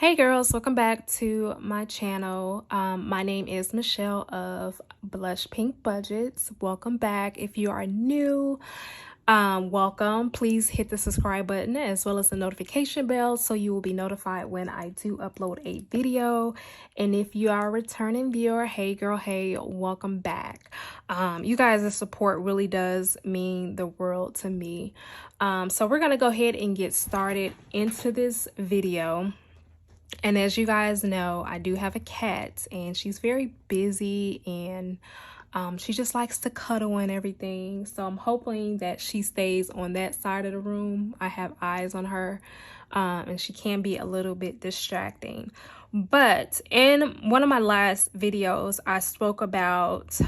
Hey girls, welcome back to my channel. My name is Michelle of Blush Pink Budgets. Welcome back. If you are new, welcome. Please hit the subscribe button as well as the notification bell so you will be notified when I do upload a video. And if you are a returning viewer, hey girl, hey, welcome back. You guys' support really does mean the world to me. So we're gonna go ahead and get started into this video. And as you guys know, I do have a cat and she's very busy and she just likes to cuddle and everything. So I'm hoping that she stays on that side of the room. I have eyes on her and she can be a little bit distracting. But in one of my last videos, I spoke about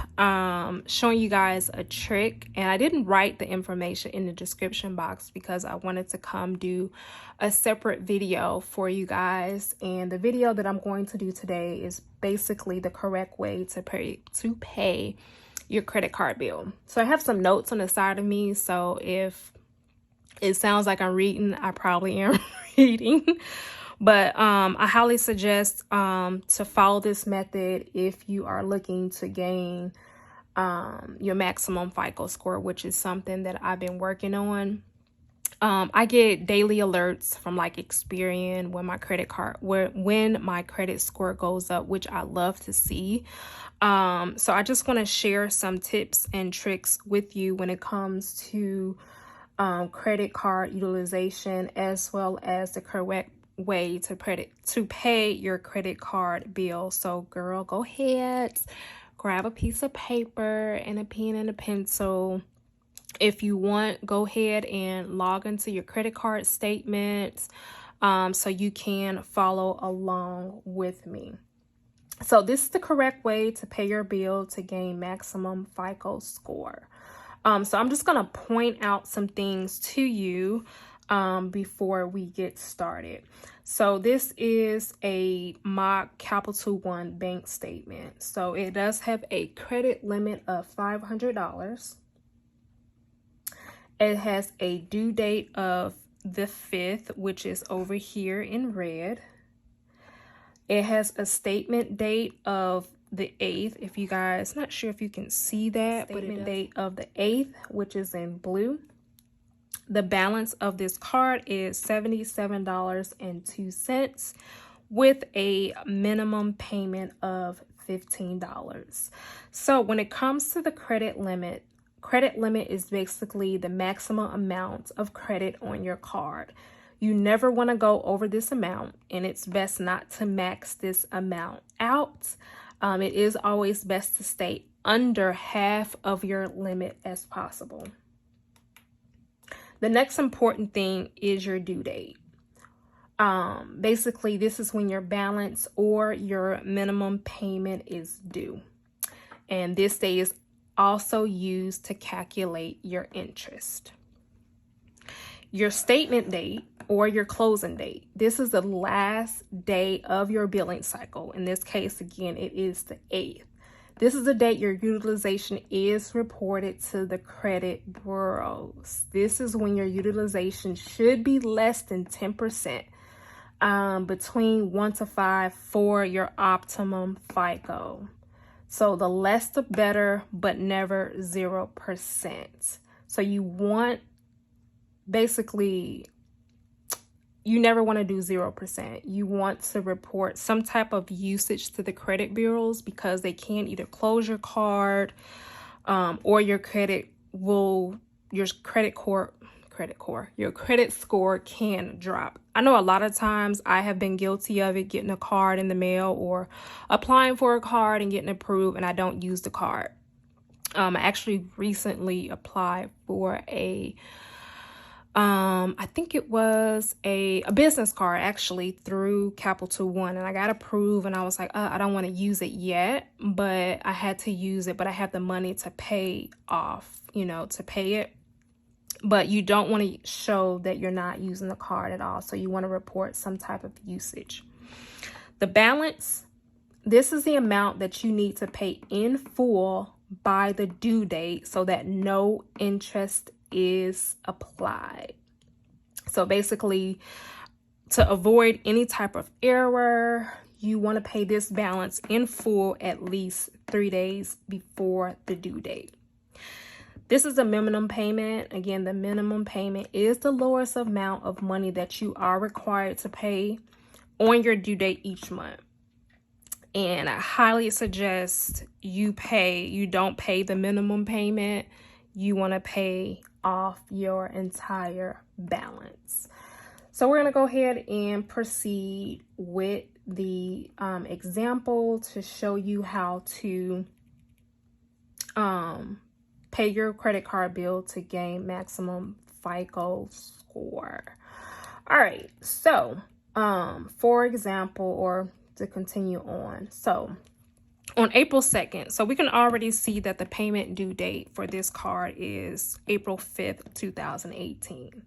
showing you guys a trick, and I didn't write the information in the description box because I wanted to come do a separate video for you guys. And the video that I'm going to do today is basically the correct way to pay your credit card bill. So I have some notes on the side of me, so if it sounds like I'm reading, I probably am reading. But I highly suggest to follow this method if you are looking to gain your maximum FICO score, which is something that I've been working on. I get daily alerts from like Experian when my credit score goes up, which I love to see. So I just want to share some tips and tricks with you when it comes to credit card utilization, as well as the correct way to pay your credit card bill. So girl, go ahead, grab a piece of paper and a pen and a pencil. If you want, go ahead and log into your credit card statements so you can follow along with me. So this is the correct way to pay your bill to gain maximum FICO score. So I'm just going to point out some things to you before we get started. So this is a mock Capital One bank statement. So it does have a credit limit of $500. It has a due date of the 5th, which is over here in red. It has a statement date of the 8th. If you guys, not sure if you can see that, but it date of the 8th, which is in blue. The balance of this card is $77.02 with a minimum payment of $15. So when it comes to the credit limit is basically the maximum amount of credit on your card. You never want to go over this amount, and it's best not to max this amount out. It is always best to stay under half of your limit as possible. The next important thing is your due date. Basically, this is when your balance or your minimum payment is due. And this day is also used to calculate your interest. Your statement date or your closing date. This is the last day of your billing cycle. In this case, again, it is the 8th. This is the date your utilization is reported to the credit bureaus. This is when your utilization should be less than 10%, between 1 to 5 for your optimum FICO. So the less the better, but never 0%. So you want, basically, you never want to do 0%. You want to report some type of usage to the credit bureaus because they can either close your card or your credit score can drop. I know a lot of times I have been guilty of it, getting a card in the mail or applying for a card and getting approved, and I don't use the card. I actually recently applied for I think it was a business card actually through Capital One, and I got approved, and I was like, I don't want to use it yet, but I had to use it, but I have the money to pay off, to pay it. But you don't want to show that you're not using the card at all. So you want to report some type of usage. The balance, this is the amount that you need to pay in full by the due date so that no interest is applied. So basically, To avoid any type of error, you want to pay this balance in full at least 3 days before the due date. This is a minimum payment. Again, the minimum payment is the lowest amount of money that you are required to pay on your due date each month. And I highly suggest you don't pay the minimum payment. You want to pay off your entire balance. So we're going to go ahead and proceed with the example to show you how to pay your credit card bill to gain maximum FICO score. All right, so for example, or to continue on, so on April 2nd, so we can already see that the payment due date for this card is April 5th, 2018.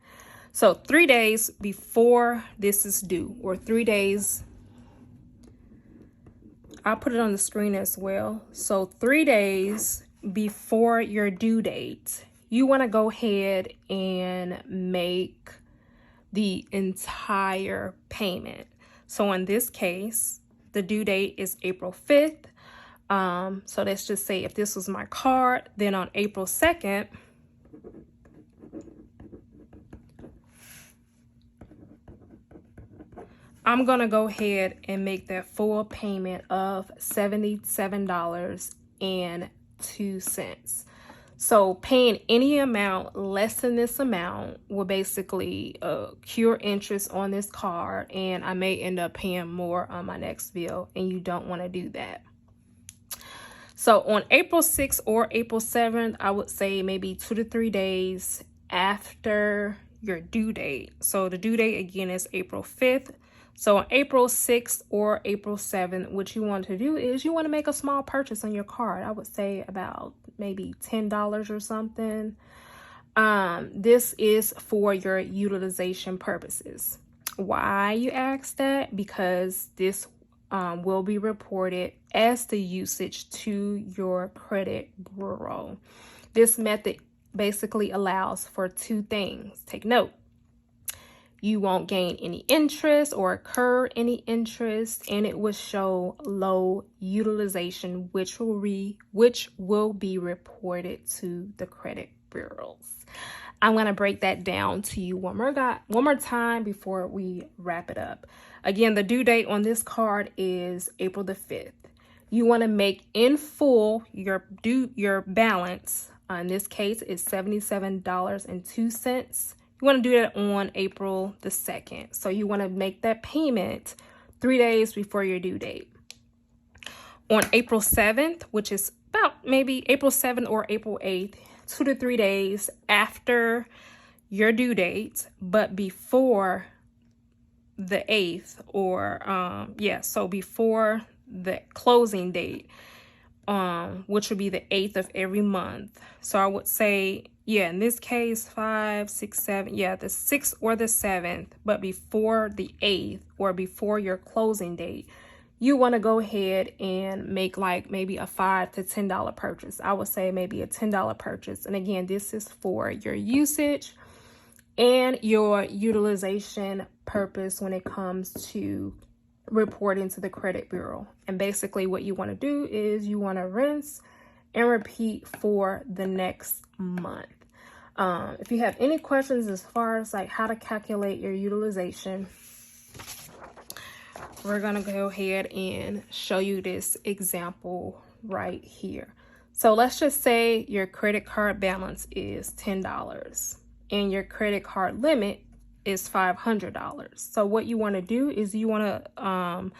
So 3 days before this is due, or 3 days, I'll put it on the screen as well. So 3 days before your due date, you want to go ahead and make the entire payment. So in this case, the due date is April 5th. So let's just say if this was my card, then on April 2nd, I'm going to go ahead and make that full payment of $77.02. So paying any amount less than this amount will basically cure interest on this card, and I may end up paying more on my next bill, and you don't want to do that. So on April 6th or April 7th, I would say maybe 2 to 3 days after your due date. So the due date again is April 5th. So on April 6th or April 7th, what you want to do is you want to make a small purchase on your card. I would say about maybe $10 or something. This is for your utilization purposes. Why, you ask that? Because this will be reported as the usage to your credit bureau. This method basically allows for 2 things. Take note. You won't gain any interest or incur any interest, and it will show low utilization, which will be reported to the credit bureaus. I'm going to break that down to you one more time before we wrap it up. Again, the due date on this card is April the 5th. You want to make in full your balance. In this case, is $77.02. You want to do that on April the 2nd. So you want to make that payment 3 days before your due date. On April 7th, which is about maybe April 7th or April 8th, 2 to 3 days after your due date, but before the 8th, or so before the closing date, which would be the 8th of every month. So I would say, in this case, 5, 6, 7, the 6th or the 7th, but before the 8th or before your closing date, you want to go ahead and make like maybe a $5 to $10 purchase. I would say maybe a $10 purchase. And again, this is for your usage and your utilization purpose when it comes to reporting to the credit bureau. And basically what you want to do is you want to rinse and repeat for the next month. If you have any questions as far as like how to calculate your utilization, we're going to go ahead and show you this example right here. So let's just say your credit card balance is $10 and your credit card limit is $500. So what you want to do is you want to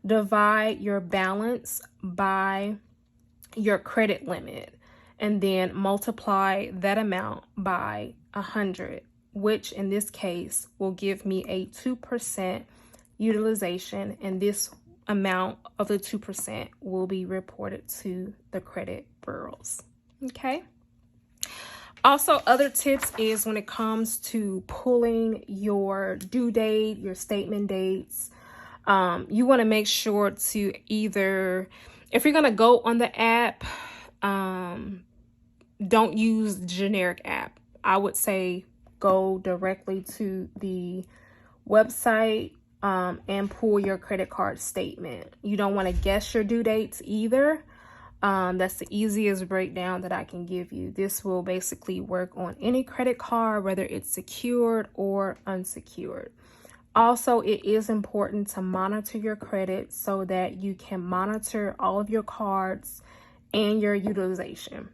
divide your balance by your credit limit and then multiply that amount by 100, which in this case will give me a 2% utilization, and this amount of the 2% will be reported to the credit bureaus. Okay. Also, other tips is when it comes to pulling your due date, your statement dates, you want to make sure to either, if you're going to go on the app, don't use the generic app. I would say go directly to the website and pull your credit card statement. You don't want to guess your due dates either. That's the easiest breakdown that I can give you. This will basically work on any credit card, whether it's secured or unsecured. Also, it is important to monitor your credit so that you can monitor all of your cards and your utilization.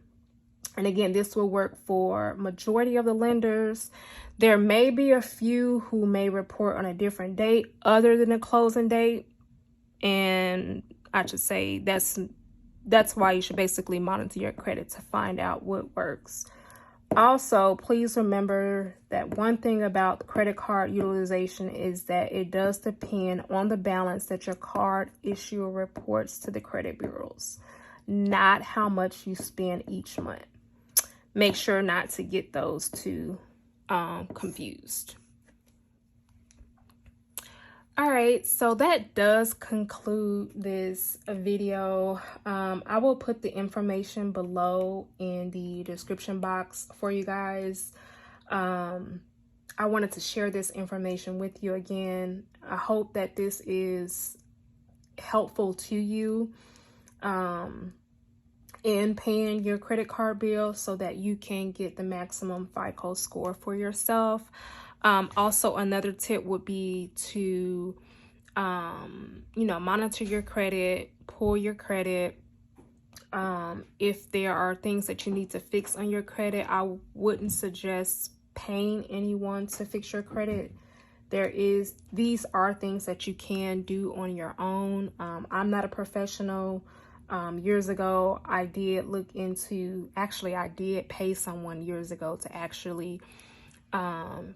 And again, this will work for majority of the lenders. There may be a few who may report on a different date other than the closing date. And I should say that's why you should basically monitor your credit to find out what works. Also, please remember that one thing about credit card utilization is that it does depend on the balance that your card issuer reports to the credit bureaus, not how much you spend each month. Make sure not to get those two confused. All right, so that does conclude this video. I will put the information below in the description box for you guys. I wanted to share this information with you again. I hope that this is helpful to you in paying your credit card bill so that you can get the maximum FICO score for yourself. Also, another tip would be to, monitor your credit, pull your credit. If there are things that you need to fix on your credit, I wouldn't suggest paying anyone to fix your credit. These are things that you can do on your own. I'm not a professional. Years ago, I did pay someone years ago to actually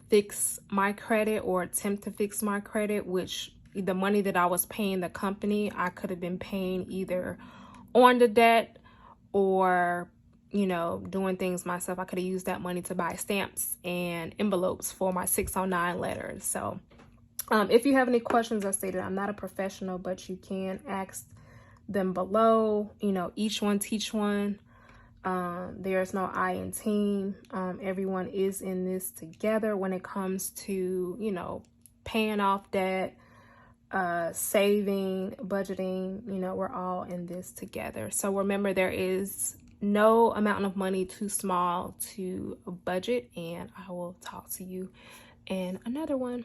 fix my credit or attempt to fix my credit, which the money that I was paying the company, I could have been paying either on the debt or, doing things myself. I could have used that money to buy stamps and envelopes for my 609 letters. So if you have any questions, I stated I'm not a professional, but you can ask them below. Each one teach one. There's no I in team. Everyone is in this together when it comes to paying off debt, saving, budgeting. We're all in this together. So remember, there is no amount of money too small to budget, and I will talk to you in another one.